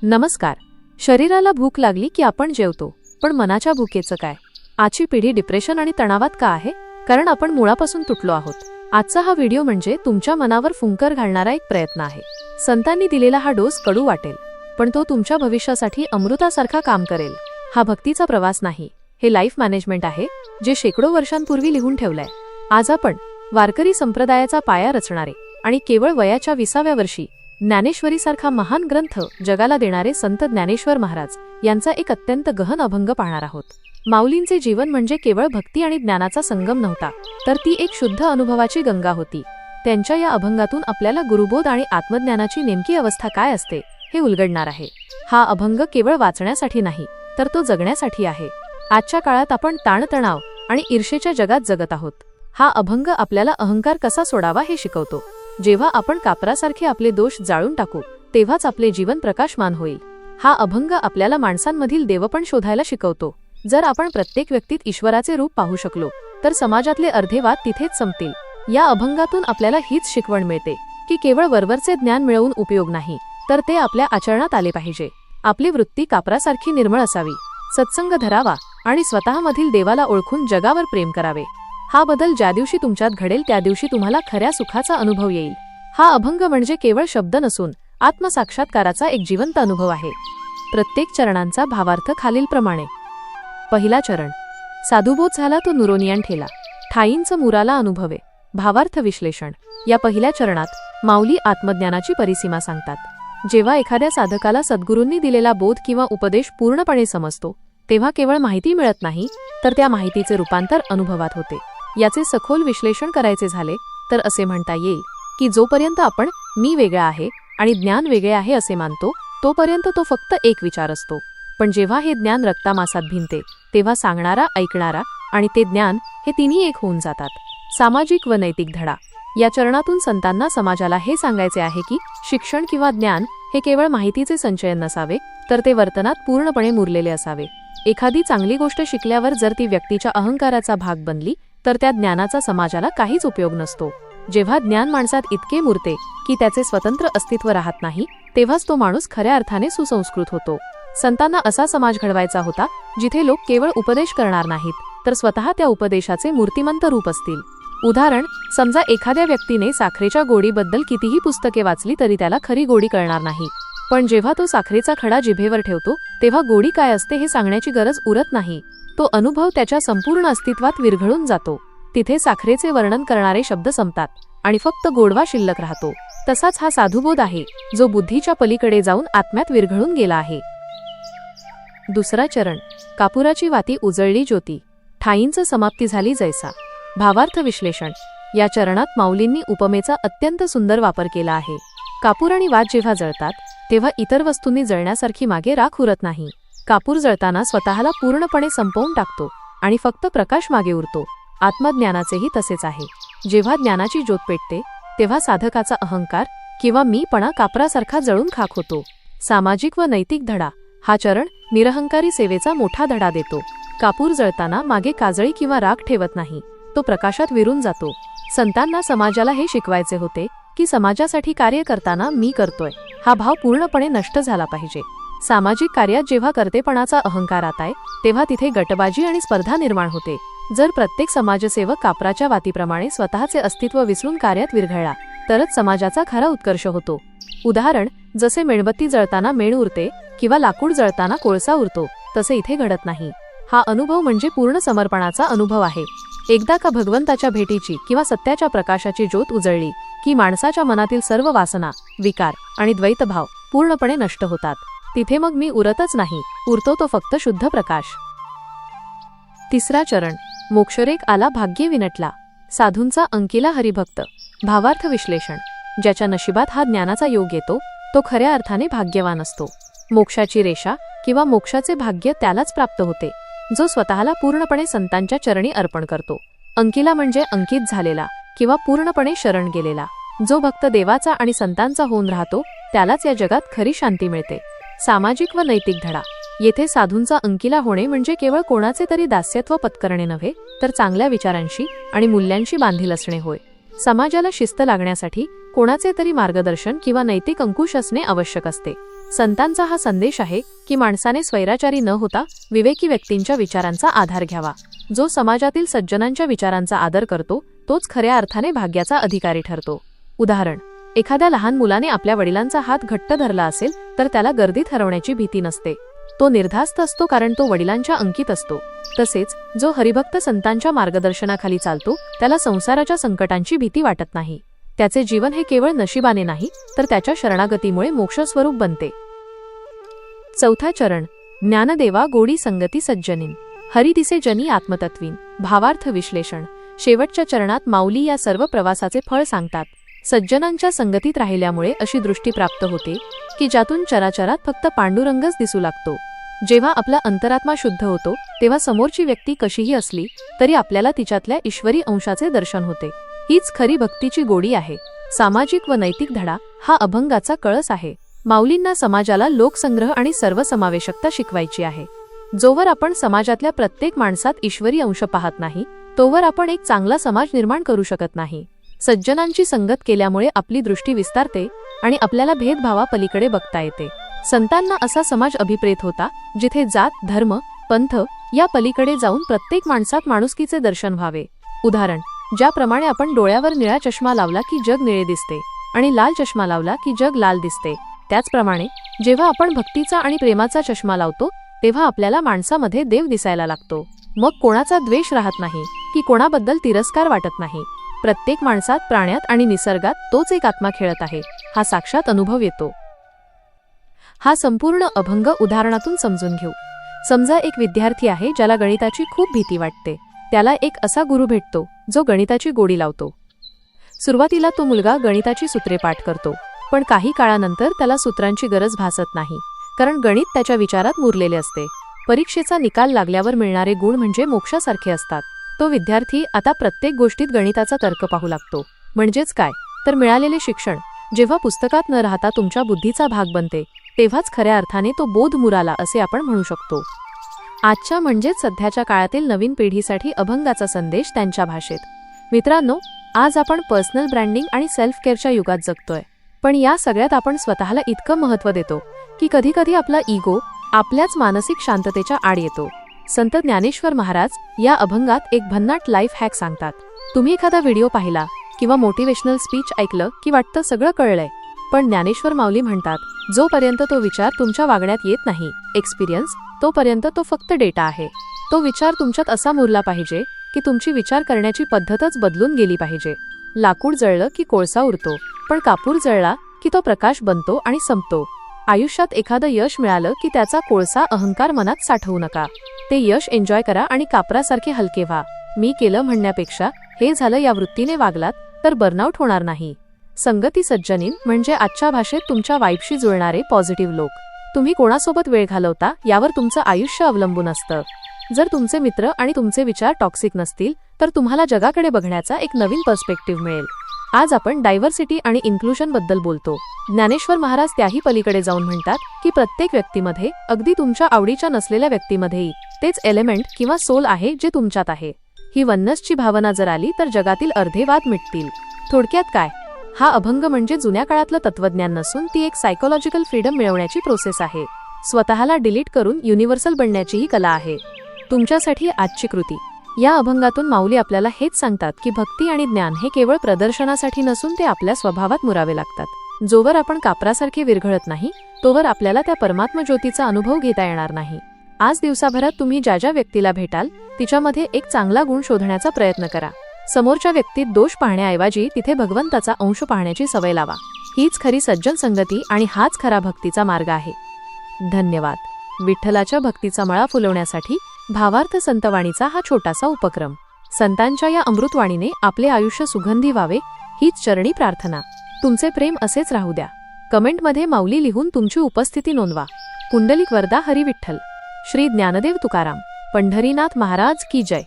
नमस्कार. शरीराला भूक लागली की आपण जेवतो, पण मनाच्या भूकेचं काय? आजची पिढी डिप्रेशन आणि तणावात का आहे? कारण आपण मुळापासून तुटलो आहोत. आजचा हा व्हिडिओ म्हणजे तुमच्या मनावर फुंकर घालणारा एक प्रयत्न आहे. संतांनी दिलेला हा डोस कडू वाटेल, पण तो तुमच्या भविष्यासाठी अमृतासारखा काम करेल. हा भक्तीचा प्रवास नाही, हे लाईफ मॅनेजमेंट आहे, जे शेकडो वर्षांपूर्वी लिहून ठेवलंय. आज आपण वारकरी संप्रदायाचा पाया रचणारे आणि केवळ वयाच्या 20व्या वर्षी ज्ञानेश्वरीसारखा महान ग्रंथ जगाला देणारे संत ज्ञानेश्वर महाराज यांचा एक अत्यंत गहन अभंग पाहणार आहोत. माऊलींचे जीवन म्हणजे केवळ भक्ती आणि ज्ञानाचा संगम नव्हता, तर ती एक शुद्ध अनुभवाची गंगा होती. त्यांच्या या अभंगातून आपल्याला गुरुबोध आणि आत्मज्ञानाची नेमकी अवस्था काय असते हे उलगडणार आहे. हा अभंग केवळ वाचण्यासाठी नाही, तर तो जगण्यासाठी आहे. आजच्या काळात आपण ताणतणाव आणि ईर्षेच्या जगात जगत आहोत. हा अभंग आपल्याला अहंकार कसा सोडावा हे शिकवतो. जेव्हा आपण कापरासारखे आपले दोष जाळून टाकू, तेव्हाच आपले जीवन प्रकाशमान होईल. हा अभंग आपल्याला माणसांमधील देवपण शोधायला शिकवतो. जर आपण प्रत्येक व्यक्तीत ईश्वराचे रूप पाहू शकलो, तर समाजातले अर्धे वाद तिथेच संपतील. या अभंगातून आपल्याला हीच शिकवण मिळते की केवळ वरवरचे ज्ञान मिळवून उपयोग नाही, तर ते आपल्या आचरणात आले पाहिजे. आपली वृत्ती कापरासारखी निर्मळ असावी, सत्संग धरावा आणि स्वतःमधील देवाला ओळखून जगावर प्रेम करावे. हा बदल ज्या दिवशी तुमच्यात घडेल, त्या दिवशी तुम्हाला खऱ्या सुखाचा अनुभव येईल. हा अभंग म्हणजे केवळ शब्द नसून आत्मसाक्षात्काराचा एक जिवंत अनुभव आहे. प्रत्येक चरणांचा भावार्थ खालीलप्रमाणे. पहिला चरण. साधुबोध झाला तो नुरोनियान ठेला, ठाईंच मुराला अनुभवे. भावार्थ विश्लेषण. या पहिल्या चरणात माऊली आत्मज्ञानाची परिसीमा सांगतात. जेव्हा एखाद्या साधकाला सद्गुरूंनी दिलेला बोध किंवा उपदेश पूर्णपणे समजतो, तेव्हा केवळ माहिती मिळत नाही, तर त्या माहितीचे रूपांतर अनुभवात होते. याचे सखोल विश्लेषण करायचे झाले तर असे म्हणता येईल की जोपर्यंत आपण मी वेगळा आहे आणि ज्ञान वेगळे आहे असे मानतो, तोपर्यंत तो फक्त एक विचार असतो. पण जेव्हा हे ज्ञान रक्तामासात भिनते, तेव्हा सांगणारा, ऐकणारा आणि ते ज्ञान हे तिन्ही एक होऊन जातात. सामाजिक व नैतिक धडा. या चरणातून संतांना समाजाला हे सांगायचे आहे की शिक्षण किंवा ज्ञान हे केवळ माहितीचे संचयन नसावे, तर ते वर्तनात पूर्णपणे मुरलेले असावे. एखादी चांगली गोष्ट शिकल्यावर जर ती व्यक्तीच्या अहंकाराचा भाग बनली, तर त्या ज्ञानाचा समाजाला काहीच उपयोग नसतो. जेव्हा ज्ञान माणसात इतके मुरते की त्याचे स्वतंत्र अस्तित्व राहत नाही, तेव्हाच तो माणूस खऱ्या अर्थाने सुसंस्कृत होतो. संतांना असा समाज घडवायचा होता जिथे लोक केवळ उपदेश करणार नाहीत, तर स्वतः त्या उपदेशाचे मूर्तिमंत रूप असतील. उदाहरण, समजा एखाद्या व्यक्तीने साखरेच्या गोडीबद्दल कितीही पुस्तके वाचली तरी त्याला खरी गोडी कळणार नाही. पण जेव्हा तो साखरेचा खडा जिभेवर ठेवतो, तेव्हा गोडी काय असते हे सांगण्याची गरज उरत नाही. तो अनुभव त्याच्या संपूर्ण अस्तित्वात विरघळून जातो. तिथे साखरेचे वर्णन करणारे शब्द संपतात आणि फक्त गोडवा शिल्लक राहतो. तसाच हा साधुबोध आहे, जो बुद्धीच्या पलीकडे जाऊन आत्म्यात विरघळून गेला आहे. दुसरा चरण. कापुराची वाती उजळली ज्योती, ठाईंच समाप्ती झाली जैसा. भावार्थ विश्लेषण. या चरणात माऊलींनी उपमेचा अत्यंत सुंदर वापर केला आहे. कापूर आणि वात जेव्हा जळतात, तेव्हा इतर वस्तूंनी जळण्यासारखी मागे राख उरत नाही. कापूर जळताना स्वतःला पूर्णपणे संपवून टाकतो आणि फक्त प्रकाश मागे उरतो. आत्मज्ञानाचेही तसेच आहे. जेव्हा ज्ञानाची ज्योत पेटते, तेव्हा साधकाचा अहंकार किंवा मीपणा कापरासारखा जळून खाक होतो. सामाजिक व नैतिक धडा. हा चरण निरहंकारी सेवेचा मोठा धडा देतो. कापूर जळताना मागे काजळी किंवा राख ठेवत नाही, तो प्रकाशात विरून जातो. संतांना समाजाला हे शिकवायचे होते की समाजासाठी कार्य करताना मी करतोय हा भाव पूर्णपणे नष्ट झाला पाहिजे. सामाजिक कार्यात जेव्हा कर्तेपणाचा अहंकार आताय, तेव्हा तिथे गटबाजी आणि स्पर्धा निर्माण होते. जर प्रत्येक समाजसेवक कापराच्या वातीप्रमाणे स्वतःचे अस्तित्व विसरून कार्यात विरघळला, तरच समाजाचा खरा उत्कर्ष होतो. उदाहरण, जसे मेणबत्ती जळताना मेण उरते किंवा लाकूड जळताना कोळसा उरतो, तसे इथे घडत नाही. हा अनुभव म्हणजे पूर्ण समर्पणाचा अनुभव आहे. एकदा का भगवंताच्या भेटीची किंवा सत्याच्या प्रकाशाची ज्योत उजळली की माणसाच्या मनातील सर्व वासना, विकार आणि द्वैतभाव पूर्णपणे नष्ट होतात. तिथे मग मी उरतच नाही, उरतो तो फक्त शुद्ध प्रकाश. तिसरा चरण. मोक्षरेख आला भाग्य विनटला, साधूंचा अंकिला हरिभक्त. भावार्थ विश्लेषण. ज्याच्या नशिबात हा ज्ञानाचा योग येतो, तो खऱ्या अर्थाने भाग्यवान असतो. मोक्षाची रेषा किंवा मोक्षाचे भाग्य त्यालाच प्राप्त होते जो स्वतःला पूर्णपणे संतांच्या चरणी अर्पण करतो. अंकिला म्हणजे अंकित झालेला किंवा पूर्णपणे शरण गेलेला. जो भक्त देवाचा आणि संतांचा होऊन राहतो, त्यालाच या जगात खरी शांती मिळते. सामाजिक व नैतिक धडा. येथे साधूंचा अंकिला होणे म्हणजे केवळ कोणाचे तरी दास्यत्व पत्करणे नव्हे, तर चांगल्या विचारांशी आणि मूल्यांशी बांधील असणे होय. समाजाला शिस्त लागण्यासाठी कोणाचे तरी मार्गदर्शन किंवा नैतिक अंकुश असणे आवश्यक असते. संतांचा हा संदेश आहे की माणसाने स्वैराचारी न होता विवेकी व्यक्तींच्या विचारांचा आधार घ्यावा. जो समाजातील सज्जनांच्या विचारांचा आदर करतो तोच खऱ्या अर्थाने भाग्याचा अधिकारी ठरतो. उदाहरण, एखाद्या लहान मुलाने आपल्या वडिलांचा हात घट्ट धरला असेल तर त्याला गर्दीत हरवण्याची भीती नसते. तो निर्धास्त असतो कारण तो वडिलांच्या अंकित असतो. तसेच जो हरिभक्त संतांच्या मार्गदर्शनाखाली चालतो त्याला संसाराच्या संकटांची भीती वाटत नाही. त्याचे जीवन हे केवळ नशिबाने नाही तर त्याच्या शरणागतीमुळे मोक्षस्वरूप बनते. चौथा चरण, ज्ञानदेवा गोडी संगती सज्जनीन, हरी दिसे जनी आत्मतत्वीन. भावार्थ विश्लेषण. शेवटच्या चरणात माऊली या सर्व प्रवासाचे फळ सांगतात. सज्जनांच्या संगतीत राहिल्यामुळे अशी दृष्टी प्राप्त होते की ज्यातून चराचरात फक्त पांडुरंगच दिसू लागतो. जेव्हा आपला अंतरात्मा शुद्ध होतो तेव्हा समोरची व्यक्ती कशीही असली तरी आपल्याला तिच्यातल्या ईश्वरी अंशाचे दर्शन होते. हीच खरी भक्तीची गोडी आहे. सामाजिक व नैतिक धडा हा अभंगाचा कळस आहे. माऊलींना समाजाला लोकसंग्रह आणि सर्वसमावेशकता शिकवायची आहे. जोवर आपण समाजातल्या प्रत्येक माणसात ईश्वरी अंश पाहत नाही तोवर आपण एक चांगला समाज निर्माण करू शकत नाही. सज्जनांची संगत केल्यामुळे आपली दृष्टी विस्तारते आणि आपल्याला भेदभावापलीकडे बघता येते. संतांना असा समाज अभिप्रेत होता जिथे जात, धर्म, पंथ या पलीकडे जाऊन प्रत्येक माणसात माणुसकीचे दर्शन व्हावे. उदाहरण, ज्याप्रमाणे आपण डोळ्यावर निळा चष्मा लावला की जग निळे दिसते आणि लाल चष्मा लावला की जग लाल दिसते, त्याचप्रमाणे जेव्हा आपण भक्तीचा आणि प्रेमाचा चष्मा लावतो तेव्हा आपल्याला माणसामध्ये देव दिसायला लागतो. मग कोणाचा द्वेष राहत नाही की कोणाबद्दल तिरस्कार वाटत नाही. प्रत्येक माणसात, प्राण्यात आणि निसर्गात तोच एक आत्मा खेळत आहे हा साक्षात अनुभव येतो. हा संपूर्ण अभंग उदाहरणातून समजून घेऊ. समजा एक विद्यार्थी आहे ज्याला गणिताची खूप भीती वाटते. त्याला एक असा गुरु भेटतो जो गणिताची गोडी लावतो. सुरुवातीला तो मुलगा गणिताची सूत्रे पाठ करतो, पण काही काळानंतर त्याला सूत्रांची गरज भासत नाही कारण गणित त्याच्या विचारात मुरलेले असते. परीक्षेचा निकाल लागल्यावर मिळणारे गुण म्हणजे मोक्षासारखे असतात. तो विद्यार्थी आता प्रत्येक गोष्टीत गणिताचा तर्क पाहू लागतो. म्हणजेच काय तर मिळालेले शिक्षण जेव्हा पुस्तकात न राहता तुमच्या बुद्धीचा भाग बनते तेव्हाच खऱ्या अर्थाने तो बोध मुराला असे आपण म्हणू शकतो. आजच्या म्हणजेच सध्याच्या काळातील नवीन पिढीसाठी अभंगाचा संदेश त्यांच्या भाषेत. मित्रांनो, आज आपण पर्सनल ब्रँडिंग आणि सेल्फ केअरच्या युगात जगतोय. पण या सगळ्यात आपण स्वतःला इतकं महत्त्व देतो की कधीकधी आपला इगो आपल्याच मानसिक शांततेच्या आड येतो. संत ज्ञानेश्वर महाराज या अभंगात एक भन्नाट लाईफ हॅक सांगतात. तुम्ही एखादा व्हिडिओ पाहिला किंवा मोटिवेशनल स्पीच ऐकलं की वाटतं सगळं कळलंय, पण ज्ञानेश्वर माऊली म्हणतात, जोपर्यंत तो विचार तुमच्या वागण्यात येत नाही, एक्सपिरियन्स, तोपर्यंत तो फक्त डेटा आहे. तो विचार तुमच्यात असा मुरला पाहिजे की तुमची विचार करण्याची पद्धतच बदलून गेली पाहिजे. लाकूड जळलं की कोळसा उरतो, पण कापूर जळला की तो प्रकाश बनतो आणि संपतो. आयुष्यात एखादं यश मिळालं की त्याचा कोळसा अहंकार मनात साठवू नका. ते यश एन्जॉय करा आणि कापरासारखे हलके व्हा. मी केलं म्हणण्यापेक्षा हे झालं या वृत्तीने वागलात तर बर्नआउट होणार नाही. संगती सज्जनीन म्हणजे आजच्या भाषेत तुमच्या वाईबशी जुळणारे पॉझिटिव्ह लोक. तुम्ही कोणासोबत वेळ घालवता यावर तुमचं आयुष्य अवलंबून असतं. जर तुमचे मित्र आणि तुमचे विचार टॉक्सिक नसतील तर तुम्हाला जगाकडे बघण्याचा एक नवीन पर्स्पेक्टिव्ह मिळेल. आज आपण डायव्हर्सिटी आणि इन्क्लुजन बद्दल बोलतो. ज्ञानेश्वर महाराज त्याही पलीकडे जाऊन म्हणतात की प्रत्येक व्यक्तीमध्ये, अगदी तुमच्या आवडीच्या नसलेल्या व्यक्तीमध्येही तेच एलिमेंट किंवा सोल आहे जे तुमच्यात आहे. ही वन्नसची भावना जर आली तर जगातील अर्धे वाद मिटतील. थोडक्यात काय, हा अभंग म्हणजे जुन्या काळातलं तत्वज्ञान नसून ती एक सायकोलॉजिकल फ्रीडम मिळवण्याची प्रोसेस आहे. स्वतःला डिलीट करून युनिव्हर्सल बनण्याची ही कला आहे. तुमच्यासाठी आजची कृती. या अभंगातून माऊली आपल्याला हेच सांगतात की भक्ती आणि ज्ञान हे केवळ प्रदर्शनासाठी नसून ते आपल्या स्वभावात मुरावे लागतात. जोवर आपण कापरासारखे विरघळत नाही तोवर आपल्याला त्या परमात्म ज्योतीचा अनुभव घेता येणार नाही. आज दिवसाभरात तुम्ही ज्या ज्या व्यक्तीला भेटाल तिच्यामध्ये एक चांगला गुण शोधण्याचा प्रयत्न करा. समोरच्या व्यक्तीत दोष पाहण्याऐवजी तिथे भगवंताचा अंश पाहण्याची सवय लावा. हीच खरी सज्जन संगती आणि हाच खरा भक्तीचा मार्ग आहे. धन्यवाद. विठ्ठलाच्या भक्तीचा मळा फुलवण्यासाठी भावार्थ संतवाणीचा हा छोटासा उपक्रम. संतांच्या या अमृतवाणीने आपले आयुष्य सुगंधी व्हावे हीच चरणी प्रार्थना. तुमचे प्रेम असेच राहू द्या. कमेंटमध्ये माऊली लिहून तुमची उपस्थिती नोंदवा. पुंडलिक वरदा हरी विठ्ठल. श्री ज्ञानदेव तुकाराम पंढरीनाथ महाराज की जय.